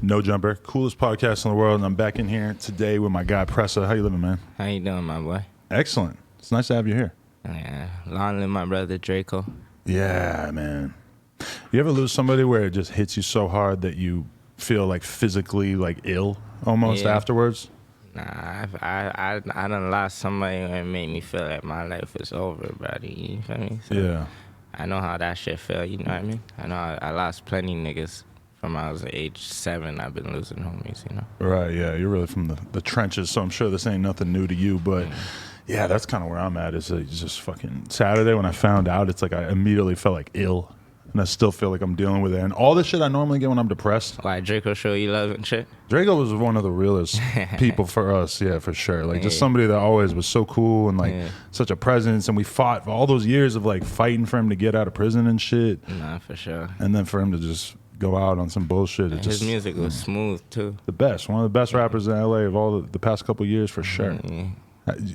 No Jumper, coolest podcast in the world, and I'm back in here today with my guy Pressa. How you living, man? How you doing, my boy? Excellent. It's nice to have you here. Yeah, long live my brother Draco. Yeah, man. You ever lose somebody where it just hits you so hard that you feel like physically like ill almost afterwards? Nah, I done lost somebody and made me feel like my life is over, buddy. You feel me? So Yeah. I know how that shit feel. You know what I mean? I know I lost plenty niggas from I was age 7. I've been losing homies. You know? Right. Yeah. You're really from the trenches, so I'm sure this ain't nothing new to you, but. Yeah, that's kind of where I'm at. It's just fucking Saturday when I found out. It's like I immediately felt like ill, and I still feel like I'm dealing with it. And all the shit I normally get when I'm depressed. Why Draco show you love and shit? Draco was one of the realest people for us, yeah, for sure. Like just somebody that always was so cool and like such a presence. And we fought for all those years of like fighting for him to get out of prison and shit. Nah, for sure. And then for him to just go out on some bullshit. It His music was smooth too. The best, one of the best rappers in LA of all the past couple of years for sure.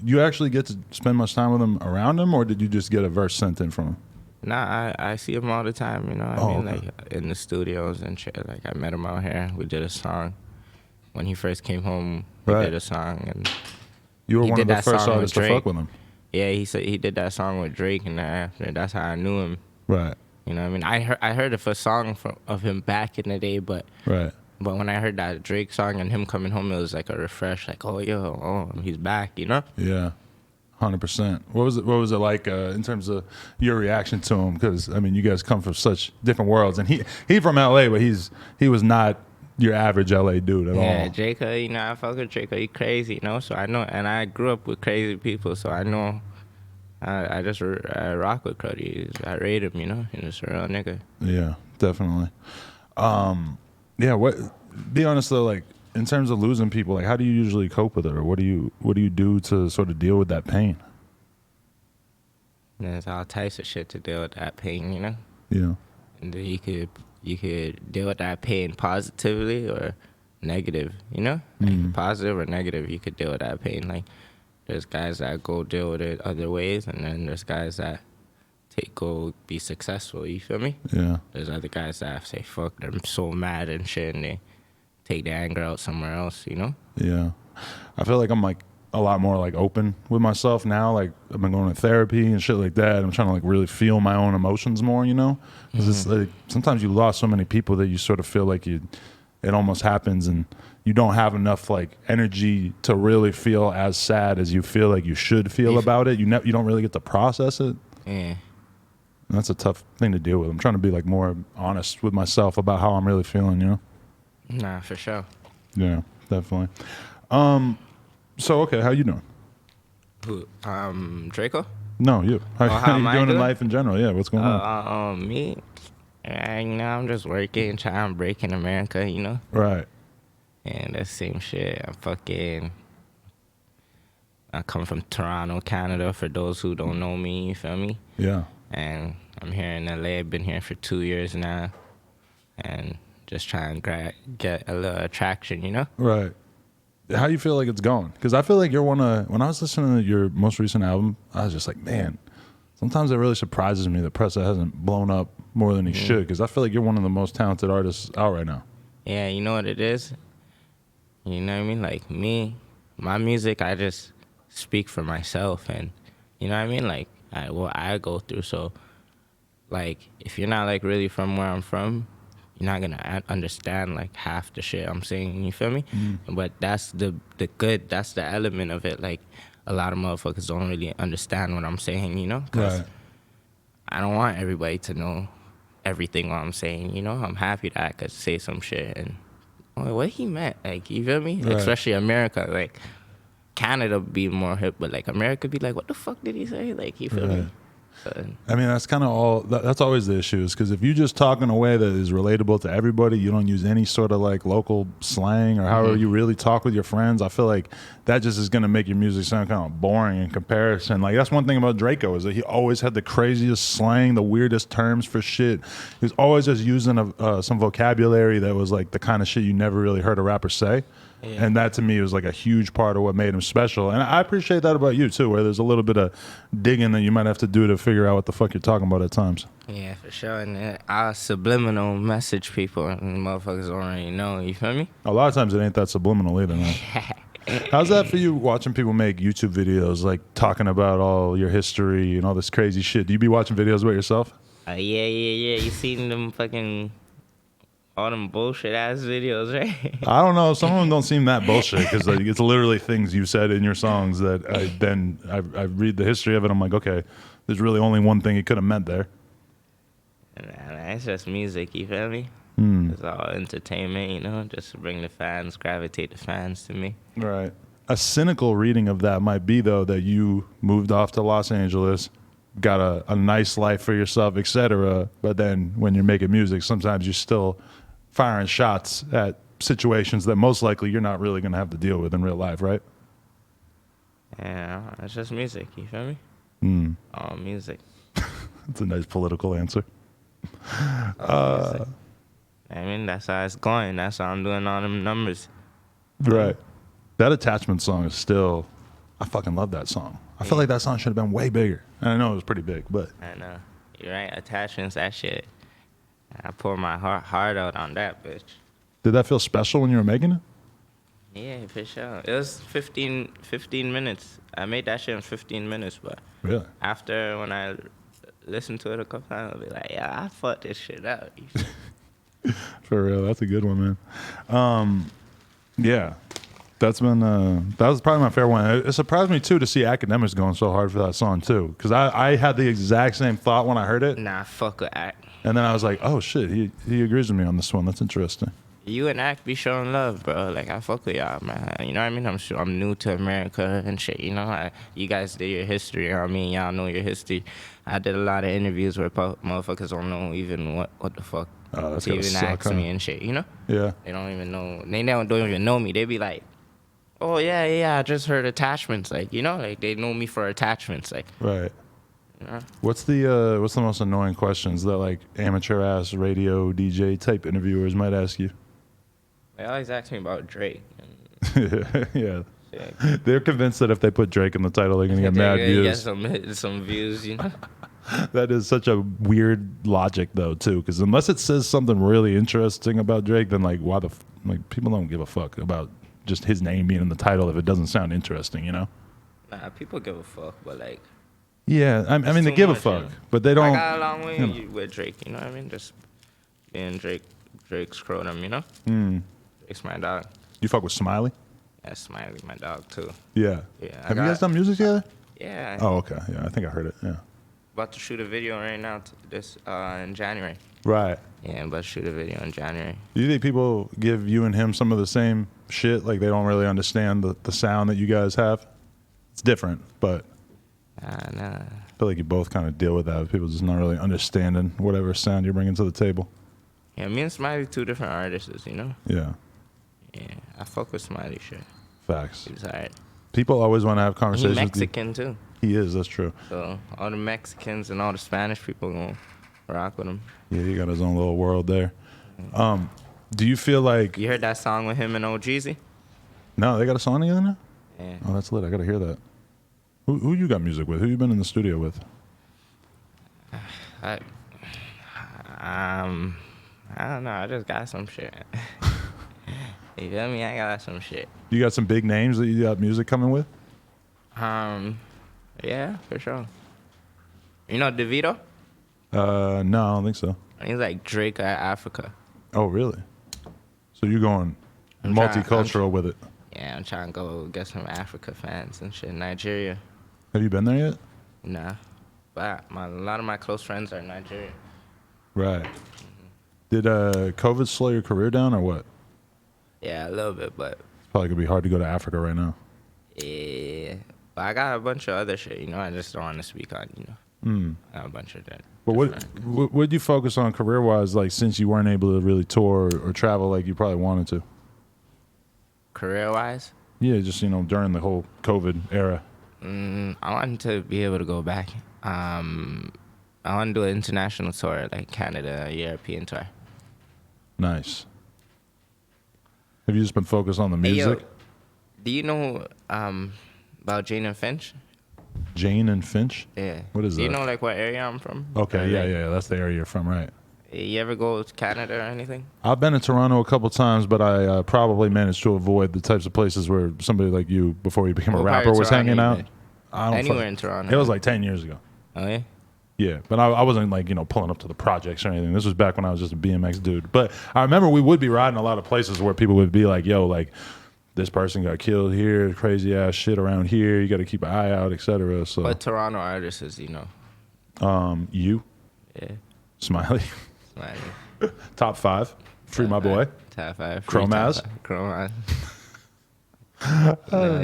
You actually get to spend much time with him around him, or did you just get a verse sent in from him? Nah, I see him all the time, you know what I mean? Okay. Like in the studios and shit. Like I met him out here. We did a song. When he first came home, we did a song, and you were one of the first artists to fuck with him. Yeah, he said he did that song with Drake, and after that's how I knew him. Right. You know what I mean? I heard of a song of him back in the day, but But when I heard that Drake song and him coming home, it was like a refresh. Like, he's back, you know? Yeah, 100%. What was it like in terms of your reaction to him? Because I mean, you guys come from such different worlds, and he from LA, but he was not your average LA dude at all. Yeah, Draco, you know, I fuck with Draco. He crazy, you know. So I know, and I grew up with crazy people, so I know. I rock with Cody. I rate him, you know. He's just a real nigga. Yeah, definitely. Yeah, be honest though, like in terms of losing people, like how do you usually cope with it, or what do you do to sort of deal with that pain? There's all types of shit to deal with that pain, you know. Yeah. And then you could deal with that pain positively or negative, you know. Like positive or negative, you could deal with that pain. Like there's guys that go deal with it other ways, and then there's guys that go be successful, you feel me? Yeah. There's other guys that say, fuck, they're so mad and shit, and they take their anger out somewhere else, you know? Yeah. I feel like I'm like a lot more like open with myself now. Like I've been going to therapy and shit like that. I'm trying to like really feel my own emotions more, you know? Because it's like sometimes you lost so many people that you sort of feel like it almost happens and you don't have enough like energy to really feel as sad as you feel like you should feel about it. You don't really get to process it. Yeah. And that's a tough thing to deal with. I'm trying to be like more honest with myself about how I'm really feeling, you know? Nah, for sure. Yeah, definitely. So okay, how you doing? Who? Draco? No, you. How you doing in life in general? Yeah, what's going on? Me? You know, I'm just working, trying to break in America, you know? Right. And that same shit. I come from Toronto, Canada, for those who don't know me, you feel me? Yeah. And I'm here in LA. I've been here for 2 years now. And just trying to get a little attraction, you know? Right. How you feel like it's going? Because I feel like you're when I was listening to your most recent album, I was just like, man, sometimes it really surprises me that Pressa hasn't blown up more than he should. Because I feel like you're one of the most talented artists out right now. Yeah, you know what it is? You know what I mean? Like me, my music, I just speak for myself. And you know what I mean? Like what I go through. So like if you're not like really from where I'm from, you're not gonna understand like half the shit I'm saying, you feel me? But that's the good, that's the element of it. Like a lot of motherfuckers don't really understand what I'm saying, you know? Cause I don't want everybody to know everything what I'm saying, you know? I'm happy that I could say some shit and what he meant, like, you feel me? Right. Especially America, like Canada be more hip, but like America be like, what the fuck did he say? Like, you feel me? I mean, that's kind of all. That's always the issue, is because if you just talk in a way that is relatable to everybody, you don't use any sort of like local slang or however you really talk with your friends. I feel like that just is going to make your music sound kind of boring in comparison. Like that's one thing about Draco, is that he always had the craziest slang, the weirdest terms for shit. He was always just using some vocabulary that was like the kind of shit you never really heard a rapper say. Yeah. And that to me was like a huge part of what made him special. And I appreciate that about you too, where there's a little bit of digging that you might have to do to figure out what the fuck you're talking about at times. Yeah, for sure. And I subliminal message people, and motherfuckers already know. You feel me? A lot of times it ain't that subliminal either, man. How's that for you, watching people make YouTube videos, like talking about all your history and all this crazy shit? Do you be watching videos about yourself? Yeah. You seen them fucking all them bullshit ass videos, right? I don't know. Some of them don't seem that bullshit because like, it's literally things you said in your songs that I read the history of it. I'm like, okay, there's really only one thing it could have meant there. And it's just music, you feel me? It's all entertainment, you know, just to bring the fans, gravitate the fans to me. Right. A cynical reading of that might be, though, that you moved off to Los Angeles, got a nice life for yourself, etc. But then when you're making music, sometimes you're still firing shots at situations that most likely you're not really going to have to deal with in real life, right? Yeah, it's just music, you feel me? All music. That's a nice political answer. Music. I mean, that's how it's going. That's how I'm doing all them numbers. Right. That Attachment song is still, I fucking love that song. I feel like that song should have been way bigger. And I know it was pretty big, but. I know. You're right. Attachments, that shit. I poured my heart out on that bitch. Did that feel special when you were making it? Yeah, for sure. It was 15 minutes. I made that shit in 15 minutes, but Really? after when I listened to it a couple times, I'll be like, yeah, I fucked this shit out. For real, that's a good one, man. Yeah, that's been that was probably my favorite one. It surprised me too to see Academics going so hard for that song too, because I had the exact same thought when I heard it. Nah, fuck with Act. And then I was like, oh shit, he agrees with me on this one. That's interesting. You and Act be showing love, bro. Like, I fuck with y'all, man. You know what I mean? I'm new to America and shit, you know? You guys did your history, you know what I mean? Y'all know your history. I did a lot of interviews where motherfuckers don't know even what the fuck That's to gotta even suck, ask huh? me and shit, you know? Yeah. They don't even know. They don't even know me. They be like, oh, yeah, I just heard Attachments. Like, you know? Like, they know me for Attachments. Like, Right. you know? What's the most annoying questions that like amateur ass radio DJ type interviewers might ask you? They always ask me about Drake. Yeah. Shit. They're convinced that if they put Drake in the title, they're gonna get mad views. Get some views, you know? That is such a weird logic, though, too. Because unless it says something really interesting about Drake, then like, why like people don't give a fuck about just his name being in the title if it doesn't sound interesting, you know? Nah, people give a fuck, but like, Yeah, I mean they too give a much, fuck, you know? but they don't. I got a long way you know. with Drake, you know what I mean? Just being Drake's scrotum, you know? Drake's my dog. You fuck with Smiley? Yeah, Smiley, my dog too. Yeah. Yeah, Have you guys done music together? Yeah. Oh, okay. Yeah, I think I heard it. Yeah. About to shoot a video right now in January. Right. Yeah, I'm about to shoot a video in January. Do you think people give you and him some of the same shit? Like they don't really understand the sound that you guys have? It's different, but Nah. I feel like you both kind of deal with that. People just not really understanding whatever sound you're bringing to the table. Yeah, me and Smiley two different artists, you know? Yeah. Yeah, I fuck with Smiley shit. Facts. He's alright. People always want to have He's conversations. Mexican too. He is, that's true. So all the Mexicans and all the Spanish people gonna rock with him. Yeah, he got his own little world there. Do you feel like... You heard that song with him and OGZ? No, they got a song together now? Yeah. Oh, that's lit. I got to hear that. Who you got music with? Who you been in the studio with? I don't know. I just got some shit. You feel me? I got some shit. You got some big names that you got music coming with? Yeah, for sure. You know DeVito? No, I don't think so. He's like Drake of Africa. Oh, really? So you're going I'm multicultural with it. Yeah, I'm trying to go get some Africa fans and shit. Nigeria. Have you been there yet? Nah. But a lot of my close friends are Nigerian. Right. Did COVID slow your career down or what? Yeah, a little bit, but It's probably going to be hard to go to Africa right now. yeah. But I got a bunch of other shit, you know. I just don't want to speak on, you know. I got a bunch of that. But what would you focus on career-wise, like since you weren't able to really tour or travel like you probably wanted to? Career-wise? Yeah, just, during the whole COVID era. I want to be able to go back. I want to do an international tour, like Canada, European tour. Nice. Have you just been focused on the Hey, music? yo, do you know about Jane and Finch? Jane and Finch? Yeah. What is Do you that? know like what area I'm from? Okay, Or, yeah, like, yeah, that's the area you're from, right? You ever go to Canada or anything? I've been to Toronto a couple times, but I probably managed to avoid the types of places where somebody like you, before you became a What part rapper, of was Toronto hanging you out. been? I don't Anywhere fuck- in Toronto. It was like 10 years ago. Oh yeah. Yeah, but I wasn't like, pulling up to the projects or anything. This was back when I was just a BMX dude. But I remember we would be riding a lot of places where people would be like, yo, like, this person got killed here, crazy ass shit around here. You got to keep an eye out, etc. So, But Toronto artists is, you, yeah. Smiley, Smiley. top 5, free my boy. Top 5. Chromaz? Chromaz.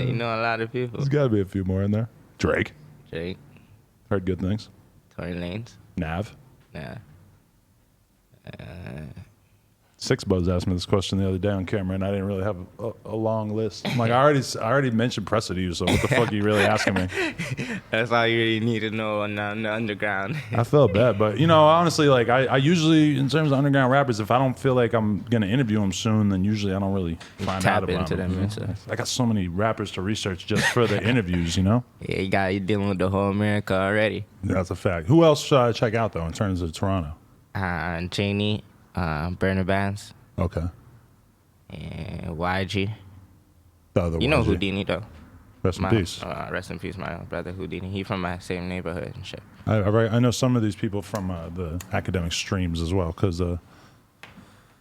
You know a lot of people. There's got to be a few more in there. Drake, Jake, heard good things. Tory Lanez. Nav. Nah. Six Buzz asked me this question the other day on camera, and I didn't really have a long list. I'm like, I already mentioned Pressa to you, so what the fuck are you really asking me? That's all you really need to know on the underground. I felt bad, but honestly, like I usually, in terms of underground rappers, if I don't feel like I'm gonna interview them soon, then usually I don't really find Tap out about into them, them. so. I got so many rappers to research just for the interviews. Yeah, you dealing with the whole America already. That's a fact. Who else should I check out though in terms of Toronto? Janie, Burner Bands, Okay, and YG. the other You know YG. Houdini though. Rest in peace. Rest in peace, my brother Houdini. He from my same neighborhood and shit. I know some of these people from the academic streams as well, because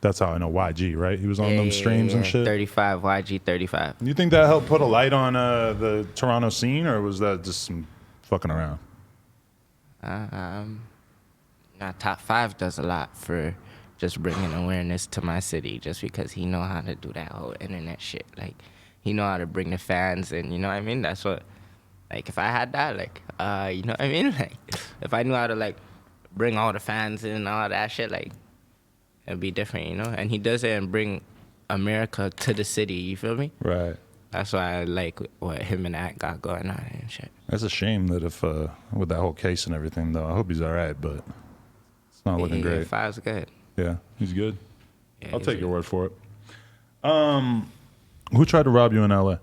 that's how I know YG, right? He was on them streams and shit. 35, YG 35. You think that helped put a light on the Toronto scene, or was that just some fucking around? Now, Top 5 does a lot for just bringing awareness to my city, just because he know how to do that whole internet shit. Like, he know how to bring the fans in, you know what I mean? That's what, like, if I had that, like, you know what I mean? Like, if I knew how to, like, bring all the fans in and all that shit, like, it'd be different, And he does it and bring America to the city, you feel me? Right. That's why I like what him and Act got going on and shit. That's a shame that if with that whole case and everything, though. I hope he's all right, but it's not looking great. 5's good. Yeah, he's good. Yeah, I'll he's take your good. word for it. Who tried to rob you in L.A.?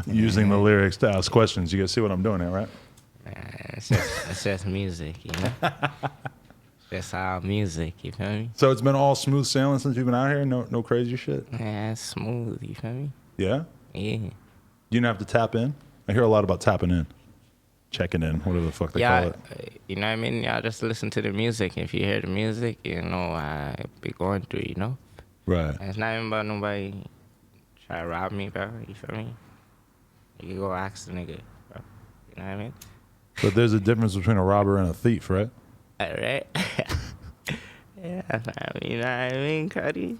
Using the lyrics to ask questions. You guys see what I'm doing here, right? It's just music, It's just all music, you feel me? So it's been all smooth sailing since you've been out here? No crazy shit? Yeah, it's smooth, you feel me? Yeah? Yeah. You didn't have to tap in? I hear a lot about tapping in. Checking in, whatever the fuck they call it. You know what I mean? Y'all just listen to the music. If you hear the music, I be going through, Right. And it's not even about nobody try to rob me, bro. You feel me? You can go ask the nigga, bro. You know what I mean? But there's a difference between a robber and a thief, right? Right? Yeah, you know what I mean, Cuddy?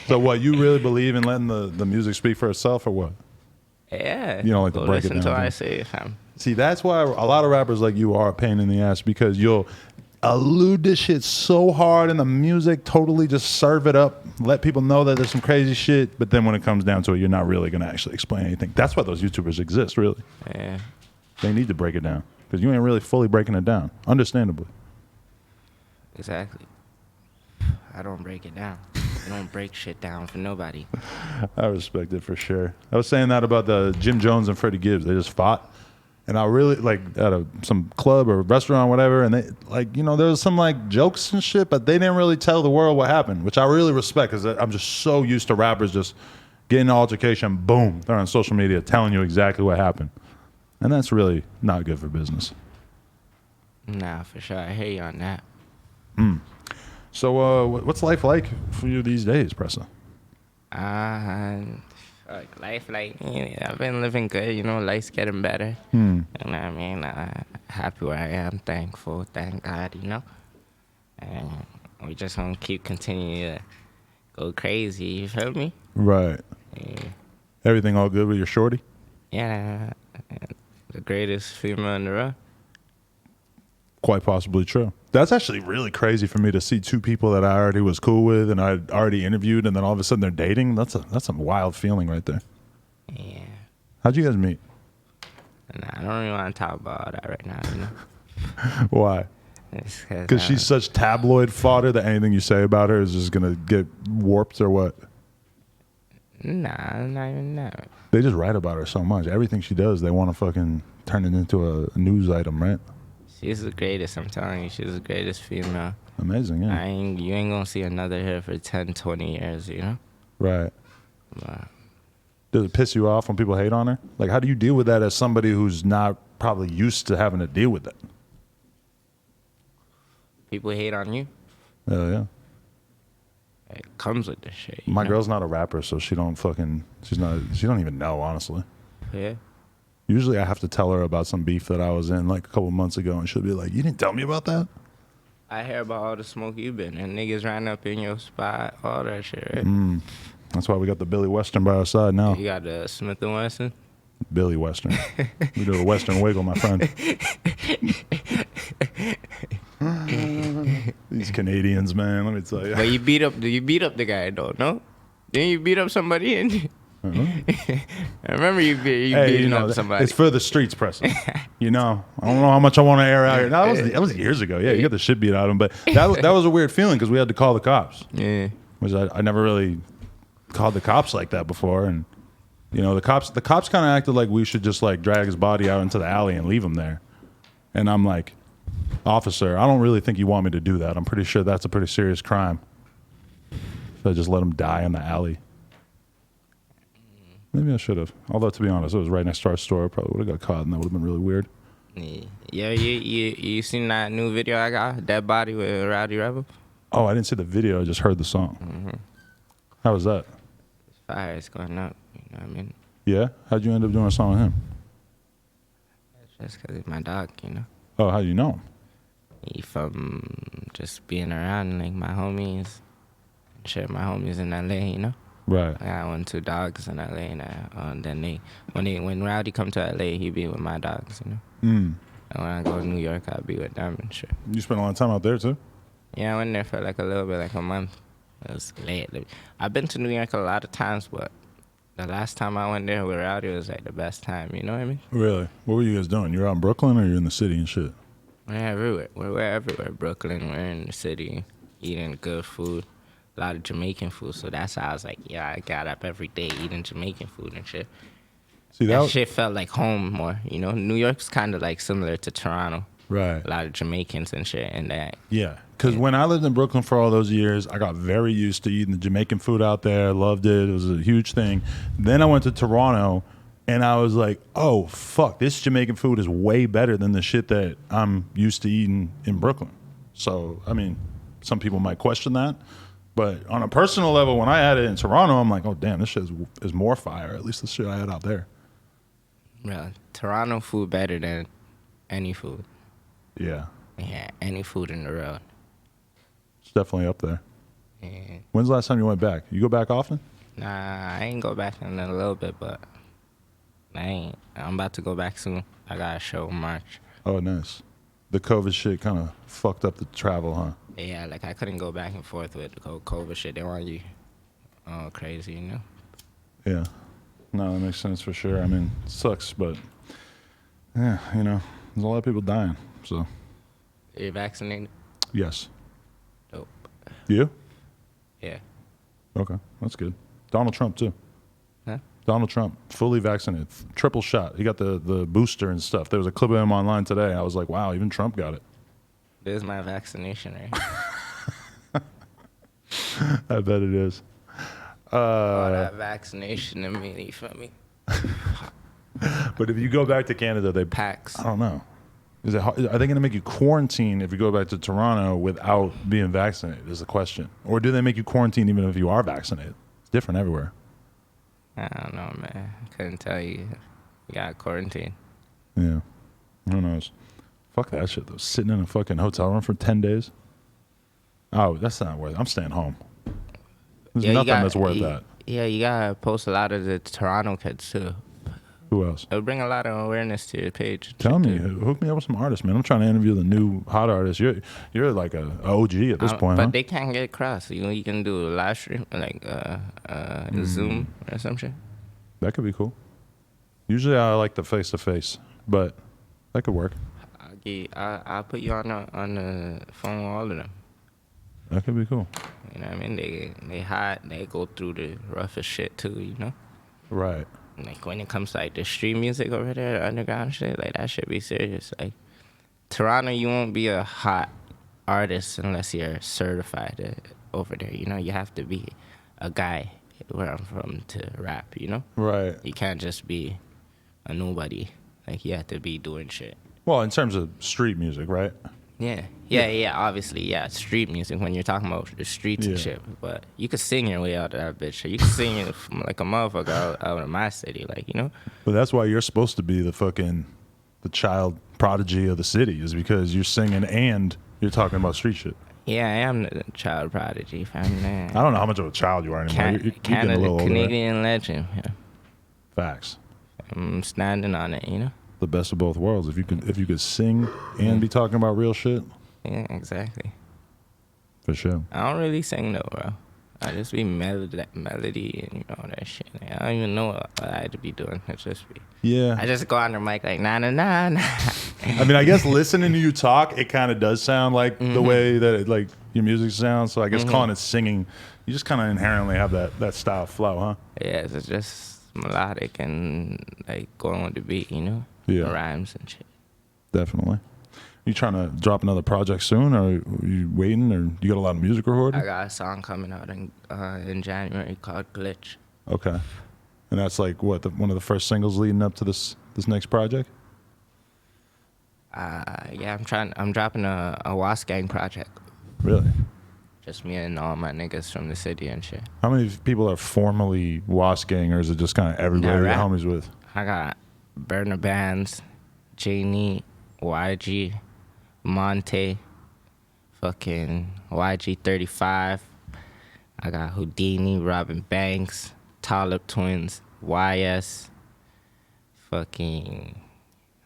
So what, you really believe in letting the music speak for itself, or what? Yeah. You don't like to Go break it listen down, to what do I you? say, fam. See, that's why a lot of rappers like you are a pain in the ass, because you'll allude this shit so hard in the music, totally just serve it up, let people know that there's some crazy shit, but then when it comes down to it, you're not really going to actually explain anything. That's why those YouTubers exist, really. Yeah. They need to break it down, because you ain't really fully breaking it down, understandably. Exactly. I don't break it down. I don't break shit down for nobody. I respect it for sure. I was saying that about the Jim Jones and Freddie Gibbs. They just fought. And I really, like, at some club or restaurant or whatever, and they, like, there was some, like, jokes and shit, but they didn't really tell the world what happened, which I really respect, because I'm just so used to rappers just getting an altercation, boom, they're on social media telling you exactly what happened. And that's really not good for business. Nah, for sure. I hear you on that. So what's life like for you these days, Pressa? Life, I've been living good, life's getting better. You know what I mean? Happy where I am, thankful, thank God, And we just gonna keep continuing to go crazy, you feel me? Right. Yeah. Everything all good with your shorty? Yeah, the greatest female in the room. Quite possibly true. That's actually really crazy for me to see two people that I already was cool with and I'd already interviewed, and then all of a sudden they're dating. That's a wild feeling right there. Yeah. How'd you guys meet? Nah, I don't really want to talk about all that right now, Why? Because she's such tabloid fodder that anything you say about her is just gonna get warped, or what? Nah, not even that. They just write about her so much. Everything she does, they want to fucking turn it into a news item, right? She's the greatest, I'm telling you. She's the greatest female. Amazing, yeah. You ain't gonna see another here for 10, 20 years, you know? Right. But Does it piss you off when people hate on her? Like, how do you deal with that as somebody who's not probably used to having to deal with that? people hate on you. Hell yeah. It comes with the shit. My know? girl's not a rapper, so she don't even know, honestly. Yeah. Usually I have to tell her about some beef that I was in like a couple months ago, and she'll be like, "You didn't tell me about that?" I hear about all the smoke you been and niggas ran up in your spot, all that shit, right? That's why we got the Billy Western by our side now. You got the Smith & Wesson. Billy Western. We do a Western wiggle, my friend. These Canadians, man, let me tell you. But you beat up the guy though, no? Didn't you beat up somebody? I remember you beating up somebody. It's for the streets, Pressa. You know, I don't know how much I want to air out here. No, that was years ago. Yeah, you got the shit beat out of him, but that was a weird feeling because we had to call the cops. Yeah. Which I never really called the cops like that before, and you know, the cops kind of acted like we should just like drag his body out into the alley and leave him there, and I'm like, officer, I don't really think you want me to do that. I'm pretty sure that's a pretty serious crime. So I just let him die in the alley. Maybe I should have. Although, to be honest, it was right next to our store. I probably would have got caught, and that would have been really weird. Yeah, you seen that new video I got? Dead Body with Rowdy Rebel? Oh, I didn't see the video. I just heard the song. Mm-hmm. How was that? It's fire. It's going up. You know what I mean? Yeah? How'd you end up doing a song with him? Just because he's my dog, you know? Oh, how do you know him? He from just being around, like, my homies. Shit, my homies in L.A., you know? Right. I got 1, 2 dogs in LA, and then when Rowdy come to LA, he be with my dogs, you know. And when I go to New York, I'll be with them and shit. You spent a lot of time out there too? Yeah, I went there for like a little bit, like a month. It was late. I've been to New York a lot of times, but the last time I went there with Rowdy was like the best time. You know what I mean? Really? What were you guys doing? You were out in Brooklyn, or you're in the city and shit? We're everywhere. We're everywhere. Brooklyn. We're in the city, eating good food. A lot of Jamaican food, so that's how I was like, yeah, I got up every day eating Jamaican food and shit. See, that shit felt like home more, you know? New York's kind of like similar to Toronto. Right. A lot of Jamaicans and shit and that. Yeah, because when I lived in Brooklyn for all those years, I got very used to eating the Jamaican food out there. Loved it. It was a huge thing. Then I went to Toronto, and I was like, oh, fuck, this Jamaican food is way better than the shit that I'm used to eating in Brooklyn. So, I mean, some people might question that. But on a personal level, when I had it in Toronto, I'm like, oh, damn, this shit is more fire. At least the shit I had out there. Bro, Toronto food better than any food. Yeah. Yeah, any food in the world. It's definitely up there. Yeah. When's the last time you went back? You go back often? Nah, I ain't go back in a little bit, but I'm about to go back soon. I got a show in March. Oh, nice. The COVID shit kind of fucked up the travel, huh? Yeah, like I couldn't go back and forth with the COVID shit. They want you all crazy, you know? Yeah. No, that makes sense for sure. I mean, it sucks, but yeah, you know, there's a lot of people dying, so. Are you vaccinated? Yes. Dope. You? Yeah. Okay, that's good. Donald Trump, too. Huh? Donald Trump, fully vaccinated, triple shot. He got the booster and stuff. There was a clip of him online today. I was like, wow, even Trump got it. This is my vaccination, right? I bet it is. That vaccination in me, you feel me? But if you go back to Canada, they Packs. I don't know. Are they going to make you quarantine if you go back to Toronto without being vaccinated? Is the question. Or do they make you quarantine even if you are vaccinated? It's different everywhere. I don't know, man. I couldn't tell you. You got quarantine. Yeah. Who knows? Fuck that shit, though. Sitting in a fucking hotel room for 10 days? Oh, that's not worth it. I'm staying home. There's nothing that's worth that. Yeah, you gotta post a lot of the Toronto kids, too. Who else? It'll bring a lot of awareness to your page. Tell me. Hook me up with some artists, man. I'm trying to interview the new hot artists. You're like a OG at this point, But they can't get across. You can do a live stream, like Zoom or some shit. That could be cool. Usually I like the face-to-face, but that could work. I'll put you on the phone with all of them. That could be cool. You know what I mean? They hot. They go through the roughest shit too. You know. Right. Like when it comes to like the street music over there, the underground shit, like that should be serious. Like Toronto, you won't be a hot artist unless you're certified over there. You know, you have to be a guy where I'm from to rap. You know. Right. You can't just be a nobody. Like you have to be doing shit. Well, in terms of street music, right? Yeah, obviously, yeah, street music when you're talking about the streets and shit. But you could sing your way out of that bitch. You could sing it from like a motherfucker out of my city, like, you know? But that's why you're supposed to be the child prodigy of the city, is because you're singing and you're talking about street shit. Yeah, I am the child prodigy, fam. Man. I don't know how much of a child you are anymore. You're getting a little older. Canadian legend. Yeah. Facts. I'm standing on it, you know? The best of both worlds. If you could sing and be talking about real shit. Yeah, exactly. For sure. I don't really sing though, bro. I just be melody and you know that shit. Like, I don't even know what I had to be doing. It's just be. Yeah. I just go on the mic like nah. I mean, I guess listening to you talk, it kind of does sound like the way that like your music sounds. So I guess calling it singing, you just kind of inherently have that style of flow, huh? Yeah, it's just melodic and like going with the beat, you know. Yeah. Rhymes and shit. Definitely. You trying to drop another project soon, or are you waiting, or you got a lot of music recorded? I got a song coming out in January called Glitch. Okay. And that's like what, one of the first singles leading up to this next project? Yeah, I'm dropping a Waspgang project. Really? Just me and all my niggas from the city and shit. How many people are formally Waspgang, or is it just kind of everybody you're homies with? I got Burner Bands, Janie, YG, Monte, fucking YG35. I got Houdini, Robin Banks, Talib Twins, YS, fucking.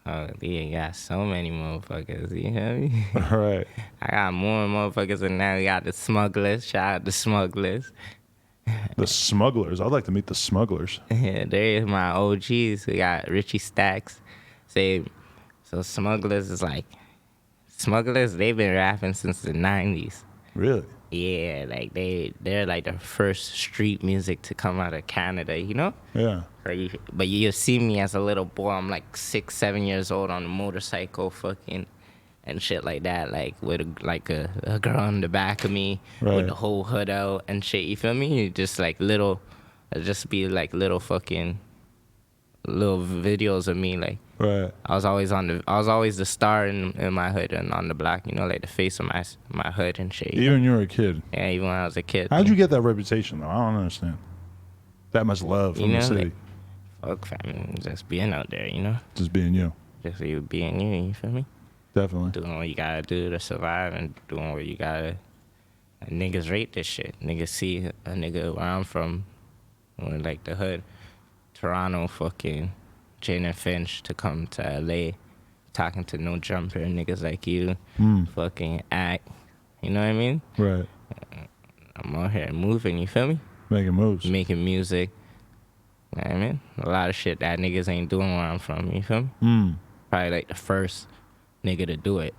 Oh, yeah, got so many motherfuckers, you hear me? All right. I got more motherfuckers, and now we got the Smugglers. Shout out the Smugglers. The Smugglers. I'd like to meet the Smugglers. Yeah, they're my OGs. We got Richie Stacks. So Smugglers is like, Smugglers, they've been rapping since the 90s. Really? Yeah, like they're like the first street music to come out of Canada, you know? Yeah. But you see me as a little boy. I'm like 6, 7 years old on a motorcycle, fucking, and shit like that. Like with a girl on the back of me with the whole hood out and shit. You feel me? Just like little fucking little videos of me. Like I was always the star in my hood and on the block. You know, like the face of my hood and shit. Even when you were a kid. Yeah, even when I was a kid. How'd you get that reputation though? I don't understand. That much love from the city. Fuck, fam, just being out there, you know? Just being you. Just you being you feel me? Definitely. Doing what you gotta do to survive and doing what you gotta. Niggas rate this shit. Niggas see a nigga where I'm from, or like the hood, Toronto, fucking Jane and Finch to come to LA, talking to no jumper niggas like you, fucking act. You know what I mean? Right. I'm out here moving, you feel me? Making moves. Making music. You know what I mean? A lot of shit that niggas ain't doing where I'm from, you feel me? Probably like the first nigga to do it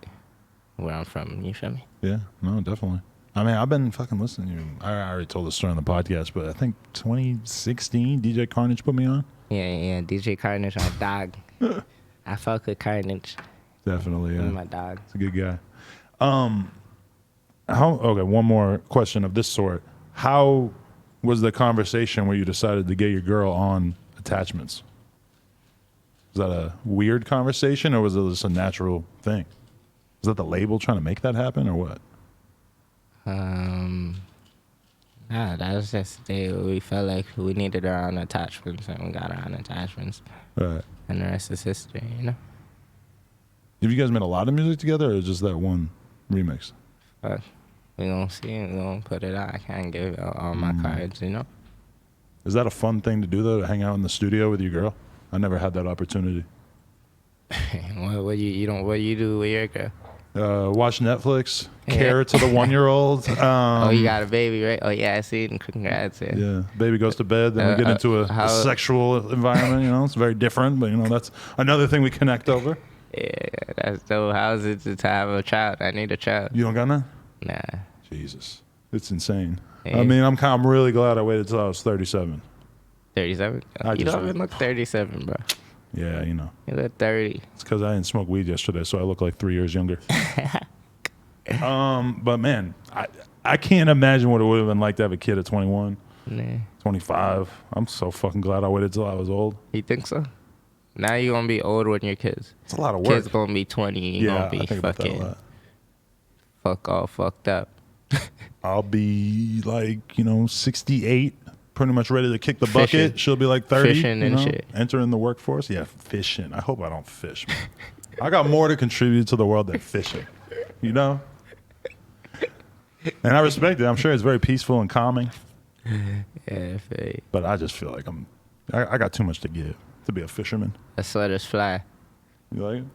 where I'm from, you feel me? Yeah, no, definitely. I mean, I've been fucking listening to you. I already told the story on the podcast, but I think 2016, DJ Carnage put me on. Yeah, DJ Carnage, my dog. I fuck with Carnage. Definitely, yeah. He's my dog. He's a good guy. Okay, one more question of this sort. How was the conversation where you decided to get your girl on Attachments? Was that a weird conversation, or was it just a natural thing? Was that the label trying to make that happen, or what? Nah, that was just the day we felt like we needed her on Attachments, and we got her on Attachments. Right. And the rest is history, you know? Have you guys made a lot of music together, or just that one remix? We gonna see it, we gonna put it out. I can't give out all my cards, you know? Is that a fun thing to do, though, to hang out in the studio with your girl? I never had that opportunity. What do you do with your girl? Watch Netflix, care to the 1-year-old. Oh, you got a baby, right? Oh, yeah, I see it. Congrats. Yeah, bababy goes to bed, then we get into a sexual environment, you know? It's very different, but, you know, that's another thing we connect over. Yeah, that's dope. How is it to have a child? I need a child. You don't got none? Nah. Jesus, it's insane. Yeah. I mean, I'm really glad I waited till I was 37. 37? I You just don't even look 37, bro. Yeah, you know. You look 30. It's because I didn't smoke weed yesterday, so I look like 3 years younger. But man, I can't imagine what it would have been like to have a kid at 21, Nah. 25. I'm so fucking glad I waited till I was old. You think so? Now you're going to be old when you're kids. It's a lot of work. Kids going to be 20. You're Yeah, going to I be think about that a fucking lot. all fucked up. I'll be like, 68, pretty much ready to kick the bucket. Fishing. She'll be like 30. Fishing and shit. Entering the workforce. Yeah, fishing. I hope I don't fish, man. I got more to contribute to the world than fishing, you know? And I respect it. I'm sure it's very peaceful and calming. Yeah, fake. But I just feel like I got too much to give to be a fisherman. Let's let us fly. You like it?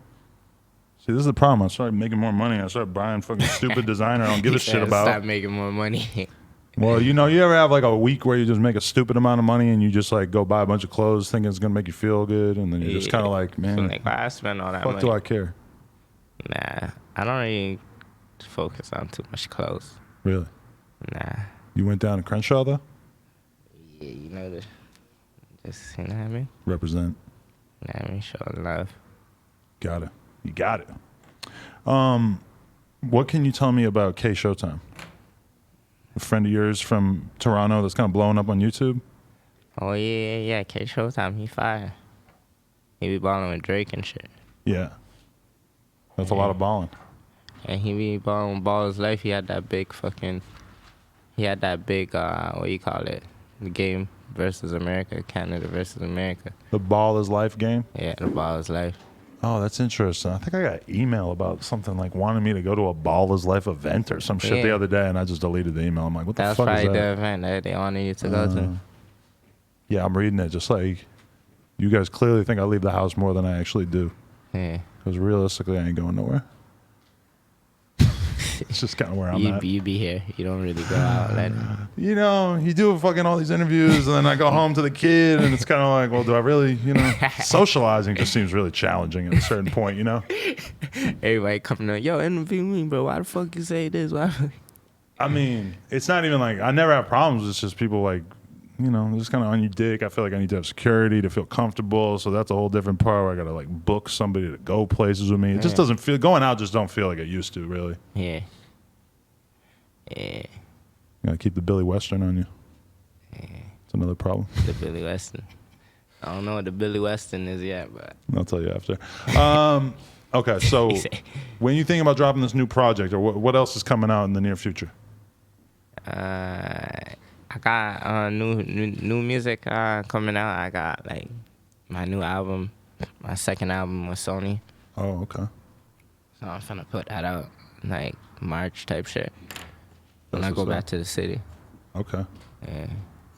See, this is the problem. I started making more money. I started buying fucking stupid designer I don't give a shit about. Stop making more money. Well, you ever have like a week where you just make a stupid amount of money and you just like go buy a bunch of clothes thinking it's going to make you feel good, and then you're just kind of like, man, Like, why I spend all that fuck money? do I care? Nah, I don't really focus on too much clothes. Really? Nah. You went down to Crenshaw, though? Yeah, just, you know what I mean? Represent. You know what I mean? Show love. Got it. You got it. What can you tell me about K Showtime? A friend of yours from Toronto that's kind of blowing up on YouTube? Oh, yeah. K Showtime, he fire. He be balling with Drake and shit. Yeah. That's a lot of balling. And he be balling ball his life. He had that big, what do you call it? The game versus America, Canada versus America. The ball is life game? Yeah, the ball is life. Oh, that's interesting. I think I got an email about something like wanting me to go to a Ball is Life event or some shit the other day, and I just deleted the email. I'm like, what the That's fuck is probably that? the event that they wanted you to go to. Yeah, I'm reading it just like, you guys clearly think I leave the house more than I actually do. Yeah. Because realistically, I ain't going nowhere. It's just kind of where I'm at. You be here. You don't really go out. You do fucking all these interviews, and then I go home to the kid, and it's kind of like, well, do I really, socializing just seems really challenging at a certain point, Everybody coming up, yo, interview me, bro. Why the fuck you say this? Why? I mean, it's not even like, I never have problems. It's just people like, just kind of on your dick. I feel like I need to have security to feel comfortable. So that's a whole different part where I got to like book somebody to go places with me. It just doesn't feel, going out just don't feel like it used to, really. Yeah. You got to keep the Billy Western on you. Yeah. It's another problem. The Billy Weston. I don't know what the Billy Weston is yet, but I'll tell you after. Okay, so when you think about dropping this new project, or what else is coming out in the near future? I got new music coming out. I got like my new album, my second album with Sony. Oh, okay. So I'm finna put that out like March type shit when I That's go what's back up. to the city. Okay. Yeah,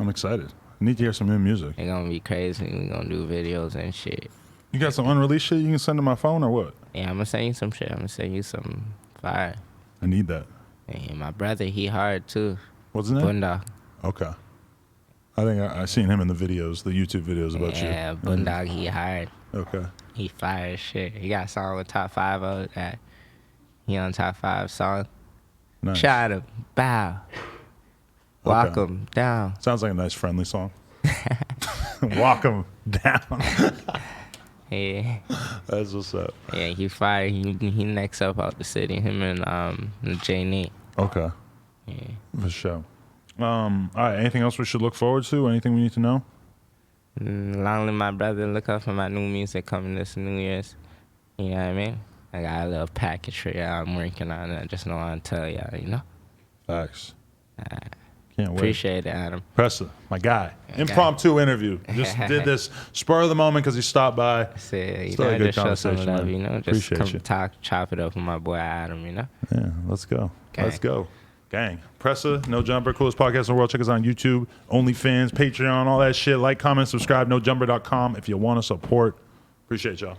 I'm excited. I need to hear some new music. it's gonna be crazy. We gonna do videos and shit. You got some unreleased shit you can send to my phone or what? Yeah, I'm gonna send you some shit. I'm gonna send you some fire. I need that. And my brother, he hard too. What's his name? Boondog. Okay. I think I seen him in the videos, the YouTube videos about you. Yeah, Boondog, he hard. Okay. He fire as shit. He got a song with Top 5 of that. He on Top 5 song. Nice. Shot him. Bow. Walk him down. Sounds like a nice friendly song. Walk him down. Yeah. That's what's up. Yeah, he fire. He next up out the city. Him and J Nate. Okay. Yeah. For sure. All right. Anything else we should look forward to? Anything we need to know? Long live my brother. Look out for my new music coming this New Year's. You know what I mean? I got a little package for y'all I'm working on. I just don't want to tell y'all, Facts. Can't wait. Appreciate it, Adam. Pressa, my guy. Impromptu interview. Just did this spur of the moment because he stopped by. Say, Still a good just show some conversation, love, man. Just Appreciate come you. talk, chop it up with my boy Adam, Yeah, let's go. Gang. Let's go. Gang. Pressa, No Jumper, coolest podcast in the world. Check us out on YouTube, OnlyFans, Patreon, all that shit. Like, comment, subscribe, nojumper.com if you want to support. Appreciate y'all.